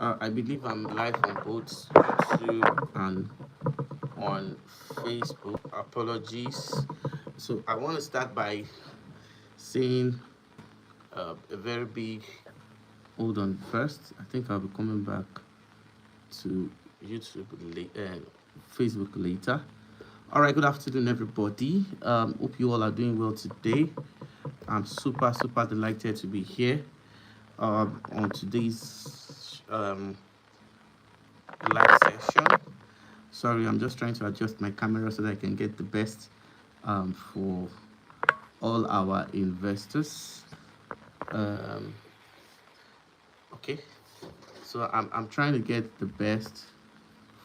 I believe I'm live on both YouTube and on Facebook. Apologies. So I want to start by saying a very big hold on first. I think I'll be coming back to YouTube, Facebook later. All right, good afternoon, everybody. Hope you all are doing well today. I'm super delighted to be here on today's live session. Sorry, I'm just trying to adjust my camera so that I can get the best for all our investors. Um, okay, so I'm trying to get the best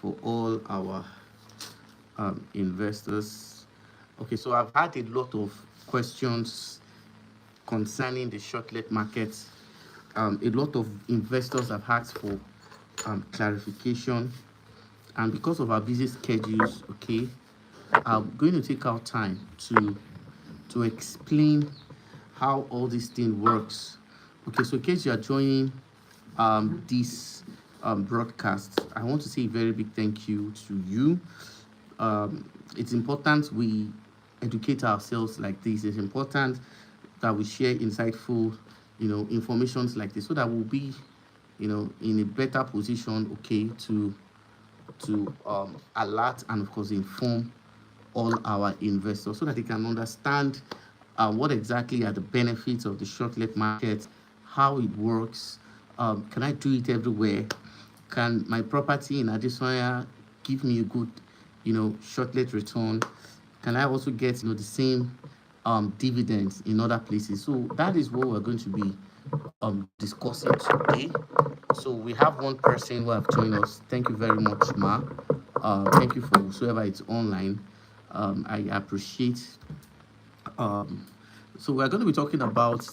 for all our investors. Okay, so I've had a lot of questions concerning the shortlet market. A lot of investors have asked for clarification, and because of our busy schedules, okay, I'm going to take our time to explain how all this thing works. Okay, so in case you are joining this broadcast, I want to say a very big thank you to you. It's important we educate ourselves like this. It's important that we share insightful, informations like this, so that we'll be, in a better position, okay, to alert and of course inform all our investors so that they can understand what exactly are the benefits of the shortlet market, how it works. Can I do it everywhere? Can my property in Adesanya give me a good, shortlet return? Can I also get, the same dividends in other places? So that is what we're going to be discussing today. So we have one person who have joined us. Thank you very much, Ma. Thank you for whosoever it's online. I appreciate. Um, so we're going to be talking about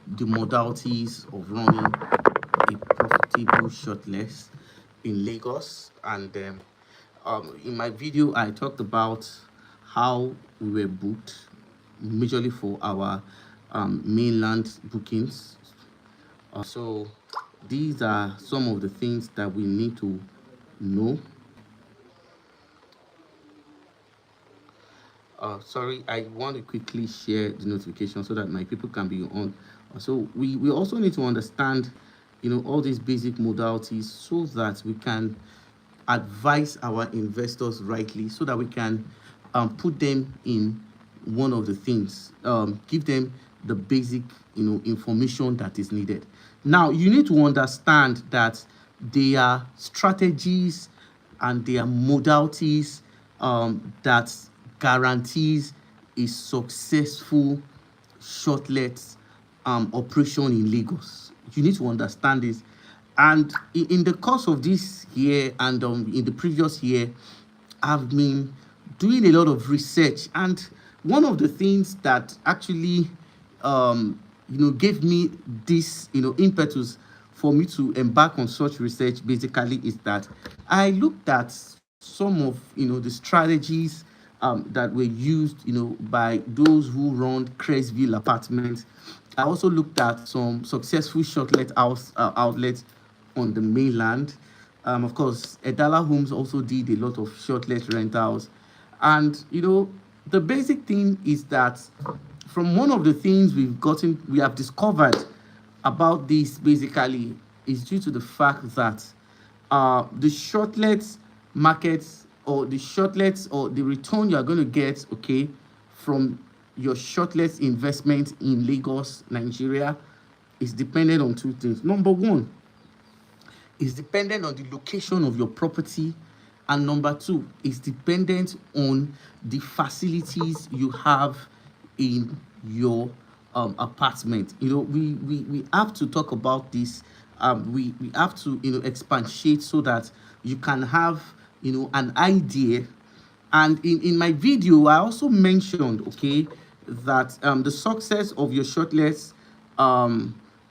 the modalities of running a profitable shortlist in Lagos. And in my video, I talked about how we were booked, majorly for our mainland bookings. So these are some of the things that we need to know. Sorry, I want to quickly share the notification so that my people can be on. So we also need to understand, all these basic modalities so that we can advise our investors rightly, so that we can put them in one of the things, give them the basic, information that is needed. Now, you need to understand that there are strategies and there are modalities that guarantees a successful shortlet operation in Lagos. You need to understand this. And in the course of this year and in the previous year, I've been doing a lot of research. And one of the things that actually, gave me this, impetus for me to embark on such research basically is that I looked at some of, the strategies that were used, by those who run Cresville apartments. I also looked at some successful shortlet outlets on the mainland. Of course, Edala Homes also did a lot of shortlet rentals. And, the basic thing is that from one of the things we have discovered about this basically is due to the fact that the shortlet markets, or the shortlets, or the return you are going to get, okay, from your shortlet investment in Lagos, Nigeria, is dependent on two things. Number one, is dependent on the location of your property, and number two is dependent on the facilities you have in your apartment. We have to talk about this. We have to expatiate so that you can have an idea. And in my video, I also mentioned, okay, that the success of your shortlets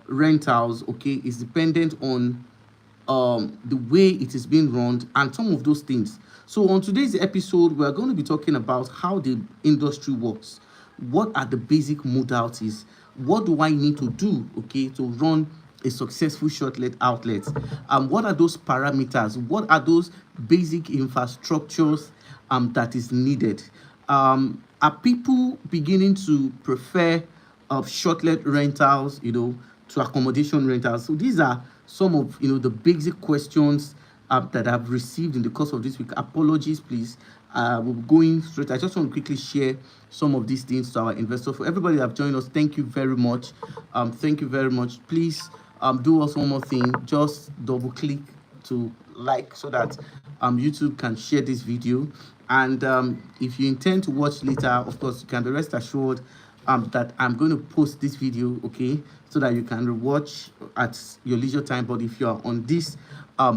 rentals, okay, is dependent on the way it is being run and some of those things. So on today's episode, we're going to be talking about how the industry works. What are the basic modalities? What do I need to do, okay, to run a successful shortlet outlet. What are those parameters? What are those basic infrastructures that is needed? Are people beginning to prefer shortlet rentals, to accommodation rentals? So these are some of the basic questions that I've received in the course of this week. Apologies, please. We're going straight. I just want to quickly share some of these things to our investors. For everybody that have joined us, thank you very much. Thank you very much. Please do us one more thing. Just double click to like so that YouTube can share this video. And if you intend to watch later, of course, you can be rest assured that I'm going to post this video, okay, so that you can watch at your leisure time. But if you are on this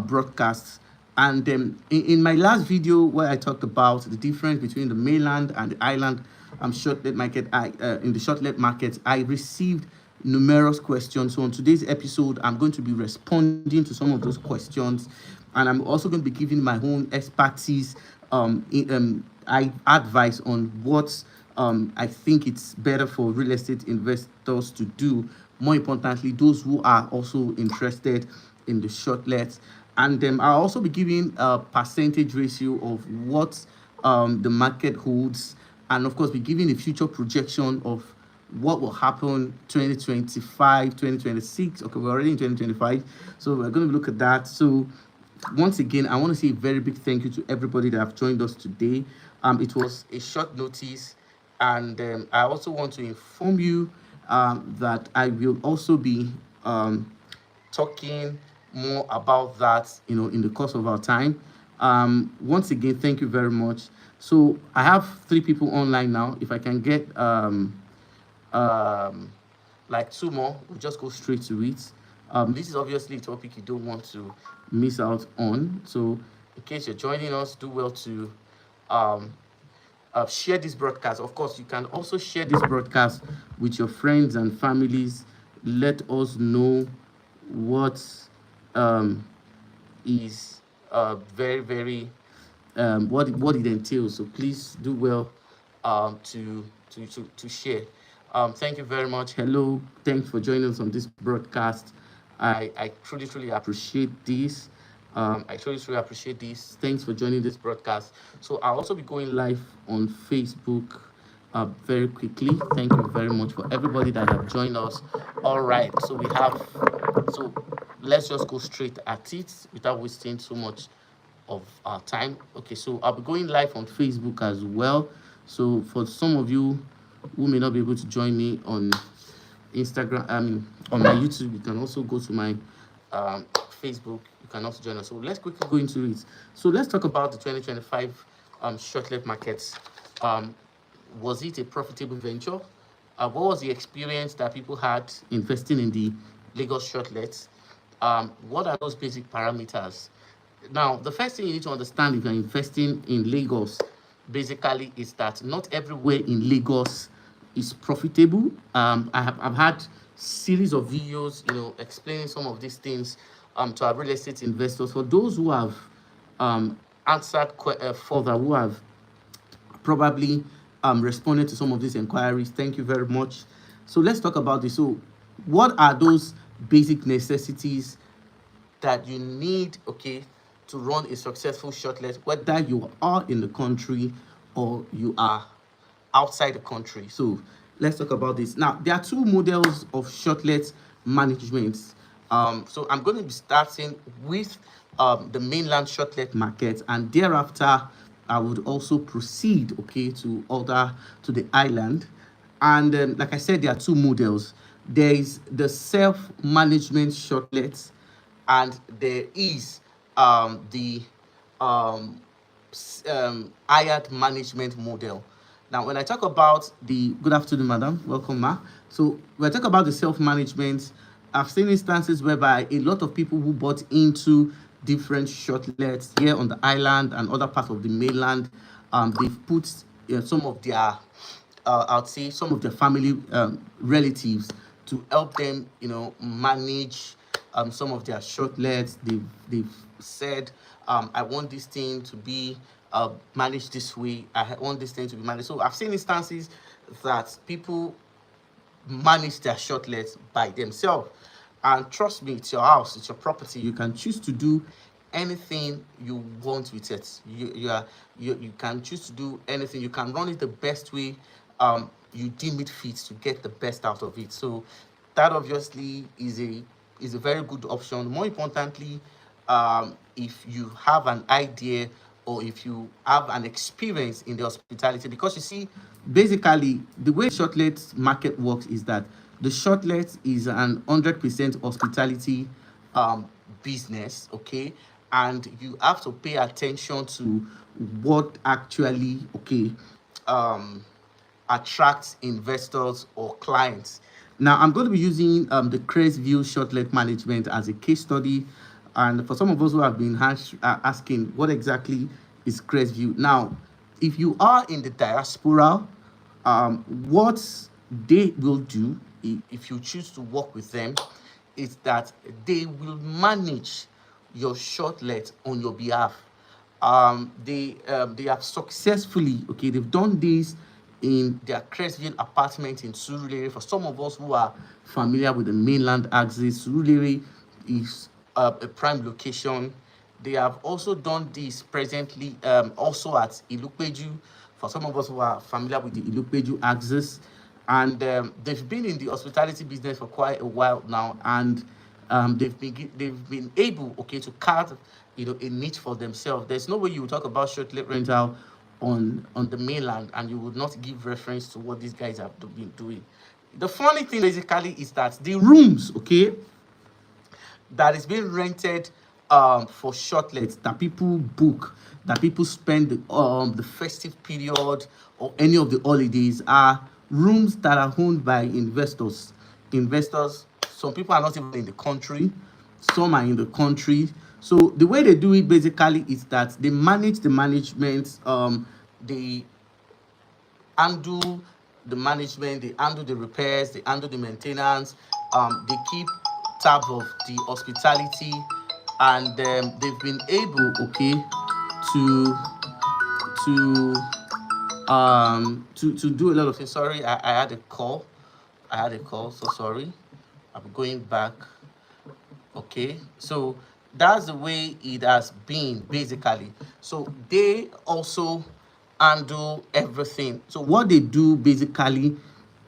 broadcast, and in my last video where I talked about the difference between the mainland and the island shortlet market, in the shortlet market, I received numerous questions. So on today's episode, I'm going to be responding to some of those questions, and I'm also going to be giving my own expertise, advice on what I think it's better for real estate investors to do. More importantly, those who are also interested in the shortlets. And I'll also be giving a percentage ratio of what the market holds, and of course be giving a future projection of what will happen 2025, 2026. Okay, we're already in 2025, so we're going to look at that. So once again, I want to say a very big thank you to everybody that have joined us today. It was a short notice, and I also want to inform you that I will also be talking more about that, in the course of our time. Once again, thank you very much. So I have 3 people online now. If I can get like 2 more, we'll just go straight to it. This is obviously a topic you don't want to miss out on. So in case you're joining us, do well to share this broadcast. Of course, you can also share this broadcast with your friends and families. Let us know what is very, very what it entails. So please do well to share. Thank you very much. Hello, thanks for joining us on this broadcast. I truly appreciate this. I truly appreciate this. Thanks for joining this broadcast. So I'll also be going live on Facebook very quickly. Thank you very much for everybody that have joined us. All right, so let's just go straight at it without wasting so much of our time. Okay, so I'll be going live on Facebook as well. So for some of you who may not be able to join me on Instagram, on my YouTube, you can also go to my Facebook. You can also join us. So let's quickly go into it. So let's talk about the 2025 shortlet markets. Was it a profitable venture? What was the experience that people had investing in the Lagos shortlets? What are those basic parameters? Now, the first thing you need to understand if you're investing in Lagos, basically, is that not everywhere in Lagos is profitable. I've had series of videos, explaining some of these things to our real estate investors. For those who have answered further, who have probably responded to some of these inquiries, thank you very much. So let's talk about this. So what are those basic necessities that you need, okay, to run a successful shortlet, whether you are in the country or you are outside the country? So let's talk about this. Now, there are 2 models of shortlet management. So I'm going to be starting with the mainland shortlet market, and thereafter I would also proceed, okay, to the island. And like I said, there are 2 models. There is the self-management shortlets, and there is the hired management model. Now, when I talk about the good afternoon, madam, welcome, ma. So when I talk about the self-management, I've seen instances whereby a lot of people who bought into different shortlets here on the island and other parts of the mainland, they've put some of their I'd say some of their family relatives to help them, manage some of their shortlets. They've said, I want this thing to be managed this way. I want this thing to be managed. So I've seen instances that people manage their shortlets by themselves. And trust me, it's your house, it's your property. You can choose to do anything you want with it. You can choose to do anything. You can run it the best way you deem it fit to get the best out of it. So that obviously is a very good option. More importantly, if you have an idea or if you have an experience in the hospitality, because you see, basically the way shortlet market works is that the shortlet is an 100% hospitality um business, okay, and you have to pay attention to what actually, okay, um attract investors or clients. Now, I'm going to be using the Crestview Shortlet Management as a case study. And for some of us who have been asking, what exactly is Crestview? Now, if you are in the diaspora, what they will do, if you choose to work with them, is that they will manage your shortlet on your behalf. They have successfully, okay, they've done this in their Crestville apartment in Surulere. For some of us who are familiar with the mainland axis, Surulere is a prime location. They have also done this presently also at Ilupeju. For some of us who are familiar with the Ilupeju axis, and they've been in the hospitality business for quite a while now, and they've been able, okay, to carve, a niche for themselves. There's no way you would talk about shortlet rental on the mainland and you would not give reference to what these guys have been doing. The funny thing basically is that the rooms, okay, that is being rented for shortlets that people book, that people spend the festive period or any of the holidays, are rooms that are owned by investors. Investors, some people are not even in the country, some are in the country. So the way they do it basically is that they manage the management, they handle the management, they handle the repairs, they handle the maintenance, they keep tabs of the hospitality, and they've been able, okay, to to do a lot of things. Sorry, I had a call. So sorry. I'm going back. Okay, so that's the way it has been basically. So they also handle everything. So what they do basically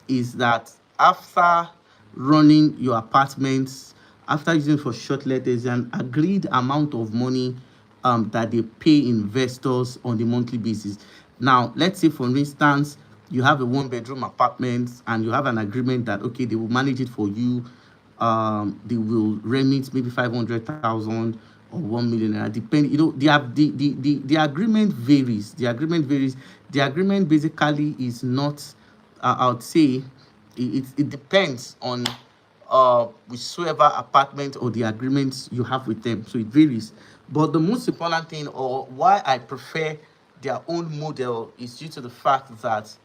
is that after running your apartments, after using for shortlet, there's an agreed amount of money that they pay investors on the monthly basis. Now, let's say for instance, you have a one-bedroom apartment and you have an agreement that, okay, they will manage it for you. They will remit maybe 500,000 or 1 million naira, depend. The agreement varies. The agreement basically is not. I would say it depends on whichever apartment or the agreements you have with them. So it varies. But the most important thing, or why I prefer their own model, is due to the fact that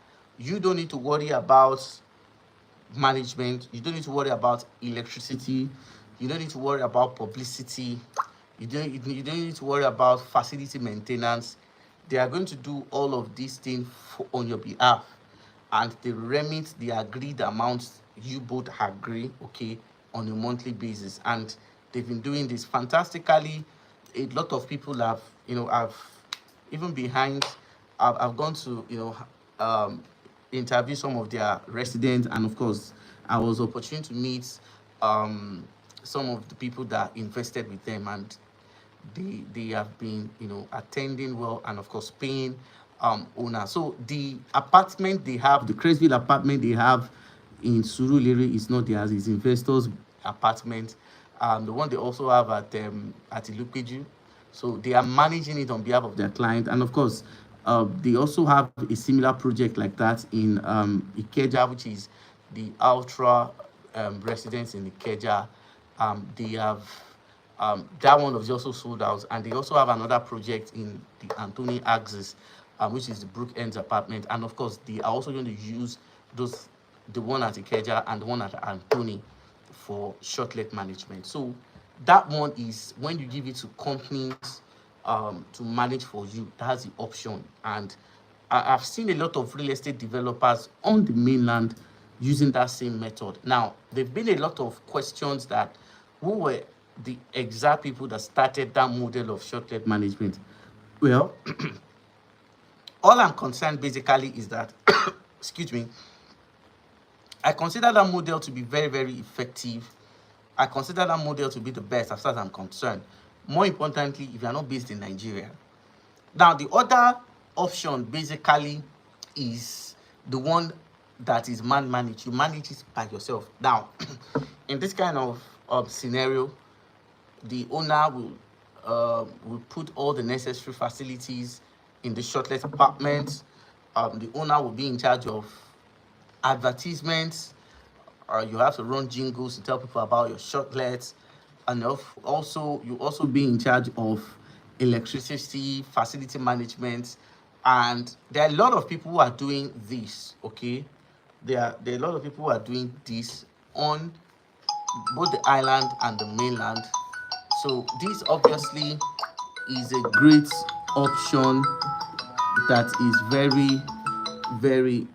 you don't need to worry about management, you don't need to worry about electricity, you don't need to worry about publicity, you don't need to worry about facility maintenance. They are going to do all of these things on your behalf, and they remit the agreed amounts you both agree, okay, on a monthly basis. And they've been doing this fantastically. A lot of people have, have even behind, I've gone to, interview some of their residents, and of course I was opportune to meet um some of the people that invested with them, and they have been, attending well, and of course paying owner. So the apartment they have, the Crestville apartment they have in Surulere, is not theirs, it's investors apartment. The one they also have at Ilupeju, so they are managing it on behalf of their client. And of course, they also have a similar project like that in Ikeja, which is the ultra residents in Ikeja. They have that one was also sold out, and they also have another project in the Anthony axis, which is the Brook Ends apartment. And of course, they are also going to use those, the one at Ikeja and the one at Anthony, for shortlet management. So that one is when you give it to companies to manage for you. That's the option. And I've seen a lot of real estate developers on the mainland using that same method. Now, there've been a lot of questions that who were the exact people that started that model of shortlet management. Well, all I'm concerned basically is that, excuse me, I consider that model to be very, very effective. I consider that model to be the best as far as I'm concerned. More importantly, if you are not based in Nigeria. Now, the other option basically is the one that is man managed. You manage it by yourself. Now, in this kind of scenario, the owner will put all the necessary facilities in the shortlet apartment. The owner will be in charge of advertisements. You have to run jingles to tell people about your shortlets, and also you also be in charge of electricity, facility management, and there are a lot of people who are doing this. Okay, there are a lot of people who are doing this on both the island and the mainland. So this obviously is a great option that is very, very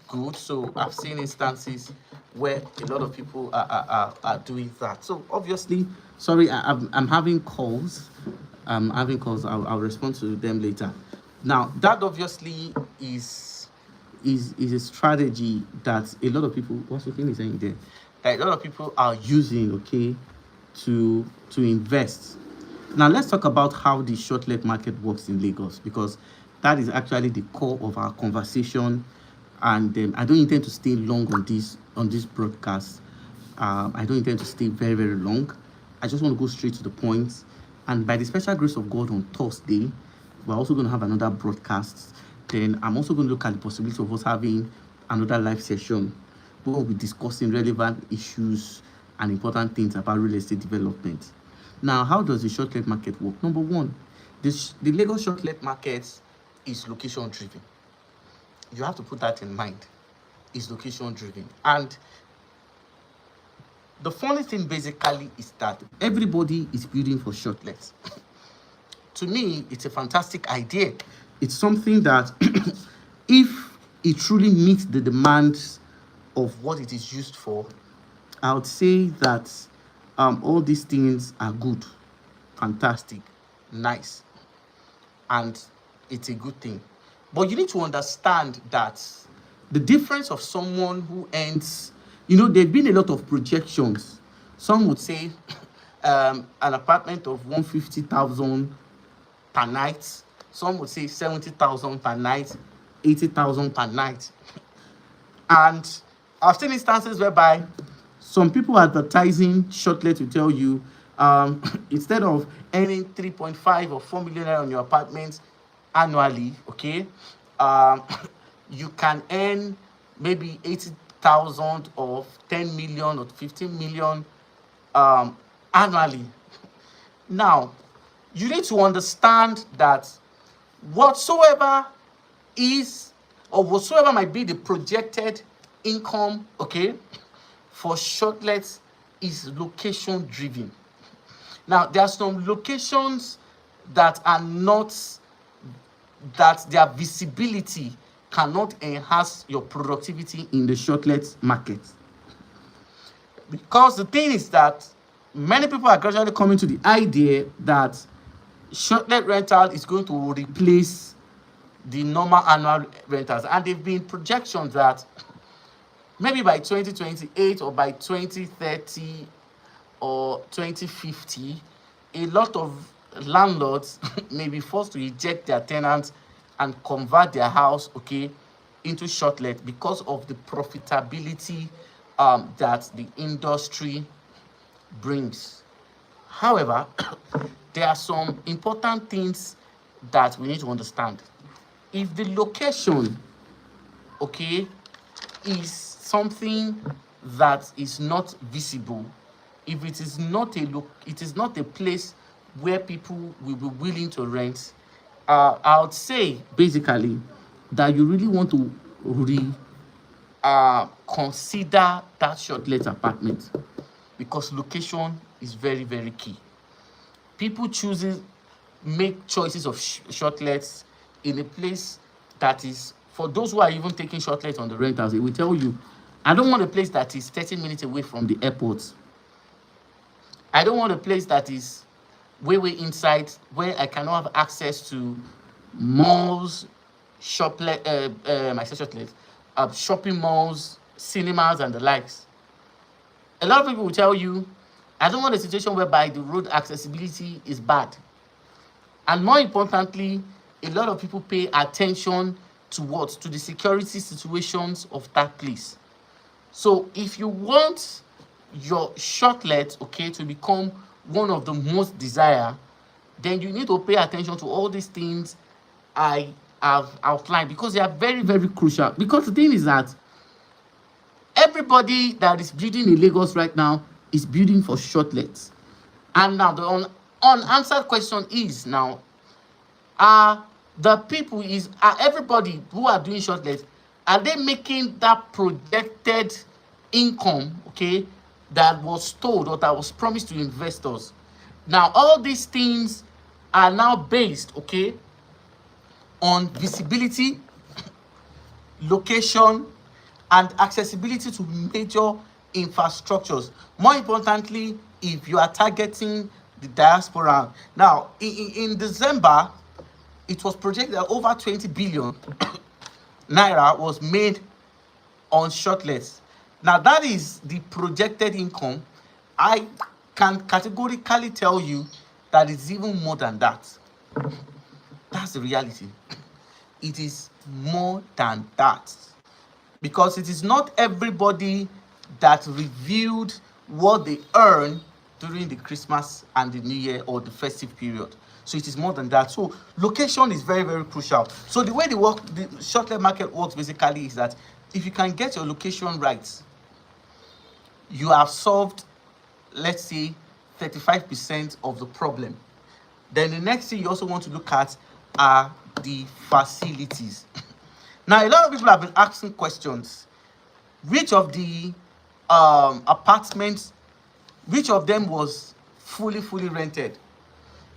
good. So I've seen instances where a lot of people are doing that. So obviously, sorry, I'm having calls. I'm having calls. I'll respond to them later. Now, that obviously is a strategy that a lot of people, what's the thing is saying there, that a lot of people are using, okay, to invest. Now, let's talk about how the shortlet market works in Lagos, because that is actually the core of our conversation. And I don't intend to stay long on this broadcast. I don't intend to stay very, very long. I just want to go straight to the point. And by the special grace of God, on Thursday, we're also going to have another broadcast. Then I'm also going to look at the possibility of us having another live session where we'll be discussing relevant issues and important things about real estate development. Now, how does the shortlet market work? Number one, the Lagos Shortlet Market is location driven. You have to put that in mind. It's location driven. And the funny thing basically is that everybody is building for shortlets. To me, it's a fantastic idea. It's something that if it truly meets the demands of what it is used for, I would say that all these things are good, fantastic, nice, and it's a good thing. But you need to understand that the difference of someone who earns, there've been a lot of projections. Some would say an apartment of 150,000 per night. Some would say 70,000 per night, 80,000 per night. And I've seen instances whereby some people advertising shortlet will tell you instead of earning 3.5 or 4 million on your apartment annually, okay, you can earn maybe 80,000 or 10 million or 15 million annually. Now, you need to understand that whatsoever is or whatsoever might be the projected income, okay, for shortlets is location driven. Now, there are some locations that are not, that their visibility cannot enhance your productivity in the shortlet market. Because the thing is that many people are gradually coming to the idea that shortlet rental is going to replace the normal annual rentals. And there have been projections that maybe by 2028 or by 2030 or 2050, a lot of landlords may be forced to eject their tenants and convert their house, okay, into shortlet because of the profitability that the industry brings. However, there are some important things that we need to understand. If the location, okay, is something that is not visible, if it is not a place where people will be willing to rent, I would say basically that you really want to consider that shortlet apartment, because location is very, very key. People make choices of shortlets in a place that is, for those who are even taking shortlets on the rentals, it will tell you I don't want a place that is 30 minutes away from the airport. I don't want a place that is way inside, where I cannot have access to malls, shopping malls, cinemas, and the likes. A lot of people will tell you, I don't want a situation whereby the road accessibility is bad. And more importantly, a lot of people pay attention to what? To the security situations of that place. So if you want your shortlet, okay, to become one of the most desired, then you need to pay attention to all these things I have outlined, because they are very crucial. Because the thing is that everybody that is building in Lagos right now is building for shortlets. And now the unanswered question is, now, are everybody who are doing shortlets, are they making that projected income, okay, that was told or that was promised to investors? Now, all these things are now based, okay, on visibility, location, and accessibility to major infrastructures. More importantly, if you are targeting the diaspora. Now, in December, it was projected that over 20 billion naira was made on shortlets. Now, that is the projected income. I can categorically tell you that it's even more than that. That's the reality. It is more than that. Because it is not everybody that revealed what they earn during the Christmas and the New Year or the festive period. So it is more than that. So location is very crucial. So the way the shortlet market works basically is that if you can get your location right, you have solved, let's say, 35% of the problem. Then the next thing you also want to look at are the facilities. Now, a lot of people have been asking questions. Which of the apartments, which of them was fully rented?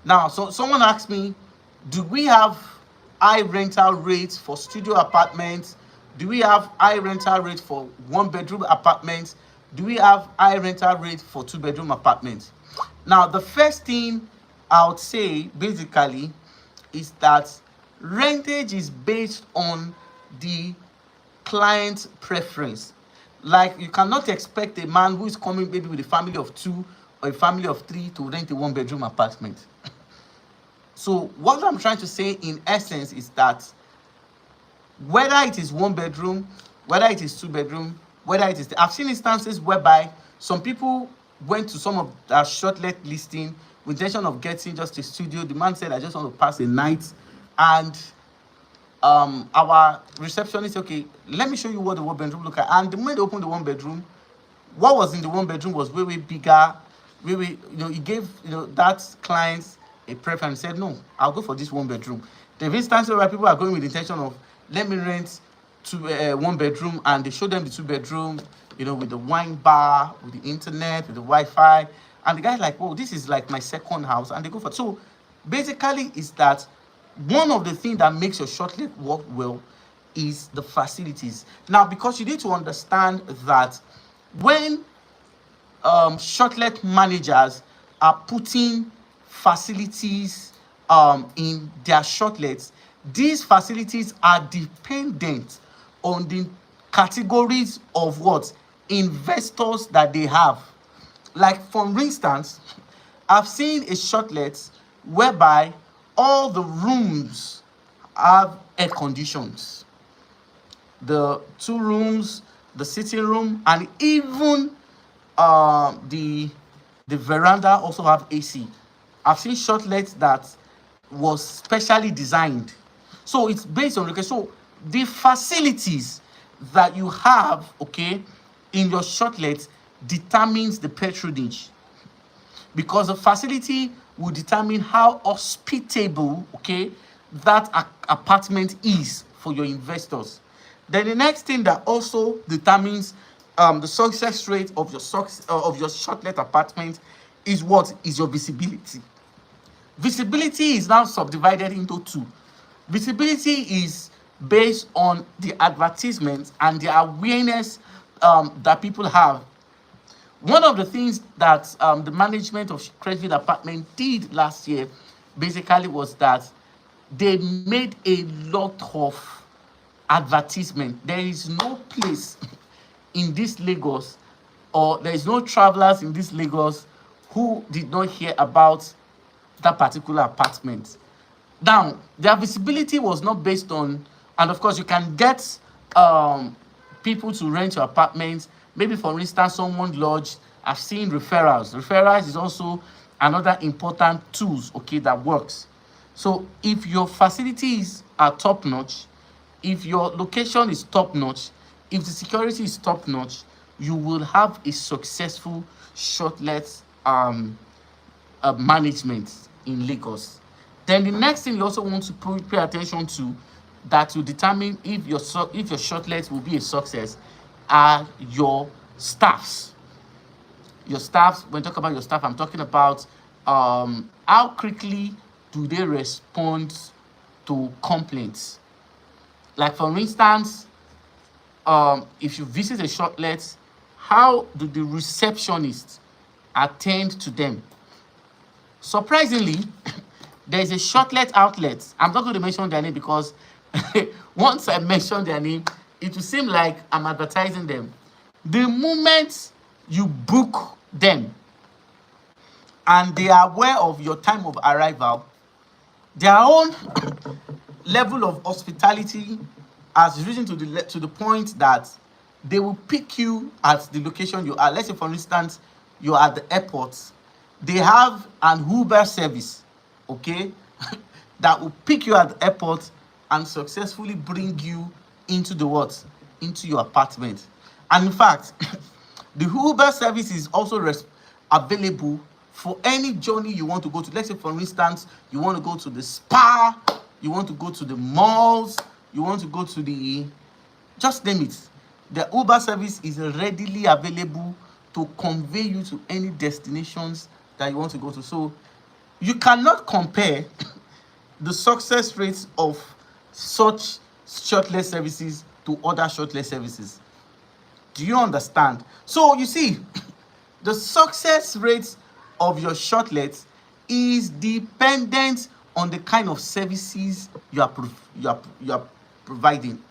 Now, so someone asked me, do we have high rental rates for studio apartments? Do we have high rental rates for one-bedroom apartments? Do we have high rental rates for two-bedroom apartments? Now, the first thing I would say basically is that rentage is based on the client's preference. Like, you cannot expect a man who is coming maybe with a family of 2 or a family of 3 to rent a one-bedroom apartment. So what I'm trying to say in essence is that whether it is one bedroom, whether it is 2 bedroom, whether it is, I've seen instances whereby some people went to some of our shortlet listing with the intention of getting just a studio. The man said, I just want to pass a night. And our receptionist said, okay, let me show you what the one bedroom look like. And the moment they opened the one bedroom, what was in the one bedroom was way bigger. He gave that client a preference, said, no, I'll go for this one bedroom. There are instances where people are going with the intention of, let me rent to one bedroom, and they show them the 2 bedroom, with the wine bar, with the internet, with the Wi-Fi, and the guy's like, oh, this is like my second house, and they go for it. So basically, is that one of the things that makes your shortlet work well is the facilities. Now, because you need to understand that when shortlet managers are putting facilities in their shortlets, these facilities are dependent on the categories of what investors that they have. Like, for instance, I've seen a shortlet whereby all the rooms have air conditions. The 2 rooms, the sitting room, and even the veranda also have AC. I've seen shortlets that was specially designed. So it's based on location. So the facilities that you have, okay, in your shortlet determines the patronage, because the facility will determine how hospitable, okay, that apartment is for your investors. Then the next thing that also determines the success rate of your shortlet apartment is what is your visibility. Visibility is now subdivided into 2. Visibility is based on the advertisements and the awareness that people have. One of the things that the management of Crestfield Apartment did last year basically was that they made a lot of advertisement. There is no place in this Lagos, or there is no travelers in this Lagos who did not hear about that particular apartment. Now, their visibility was not based on, and of course, you can get people to rent your apartment. Maybe, for instance, someone lodged. I've seen referrals. Referrals is also another important tools, okay, that works. So, if your facilities are top notch, if your location is top notch, if the security is top notch, you will have a successful shortlet management in Lagos. Then the next thing you also want to pay attention to, that will determine if your shortlet will be a success, are your staffs. Your staffs, when I talk about your staff, I'm talking about how quickly do they respond to complaints. Like, for instance, if you visit a shortlet, how do the receptionists attend to them? Surprisingly, there is a shortlet outlet. I'm not going to mention their name because once I mention their name, it will seem like I'm advertising them. The moment you book them and they are aware of your time of arrival, their own level of hospitality has risen to the point that they will pick you at the location you are. Let's say, for instance, you're at the airport. They have an Uber service, okay, that will pick you at the airport and successfully bring you into the what? Into your apartment. And in fact, the Uber service is also available for any journey you want to go to. Let's say, for instance, you want to go to the spa, you want to go to the malls, you want to go to the, just name it. The Uber service is readily available to convey you to any destinations that you want to go to. So you cannot compare the success rates of such shortlet services to other shortlet services. Do you understand? So you see, the success rates of your shortlet is dependent on the kind of services you are providing.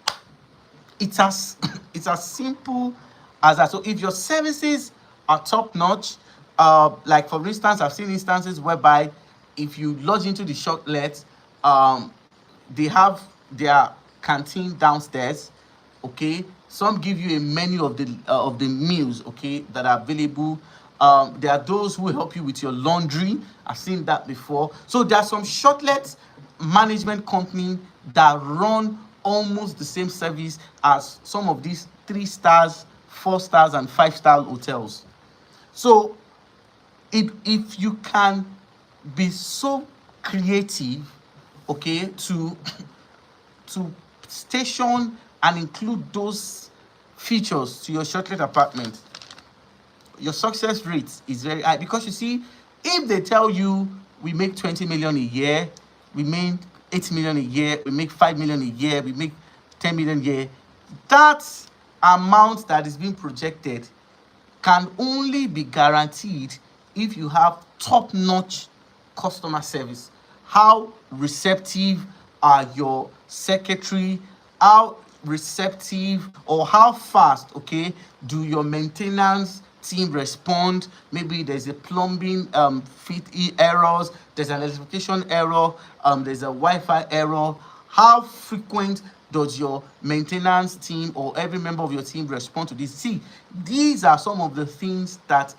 It's as simple as that. So if your services are top notch, like, for instance, I've seen instances whereby if you lodge into the shortlet, they have their canteen downstairs, okay. Some give you a menu of the meals, okay, that are available. There are those who help you with your laundry. I've seen that before. So there are some shortlet management company that run almost the same service as some of these 3 stars, 4 stars, and 5-star hotels. So if you can be so creative, okay, to station and include those features to your shortlet apartment, your success rate is very high. Because you see, if they tell you we make 20 million a year, we make 8 million a year, we make 5 million a year, we make 10 million a year, that amount that is being projected can only be guaranteed if you have top-notch customer service. How receptive are your secretary? How receptive or how fast, okay, do your maintenance team respond? Maybe there's a plumbing fit errors, there's an electrification error, there's a Wi-Fi error. How frequent does your maintenance team or every member of your team respond to this? See, these are some of the things that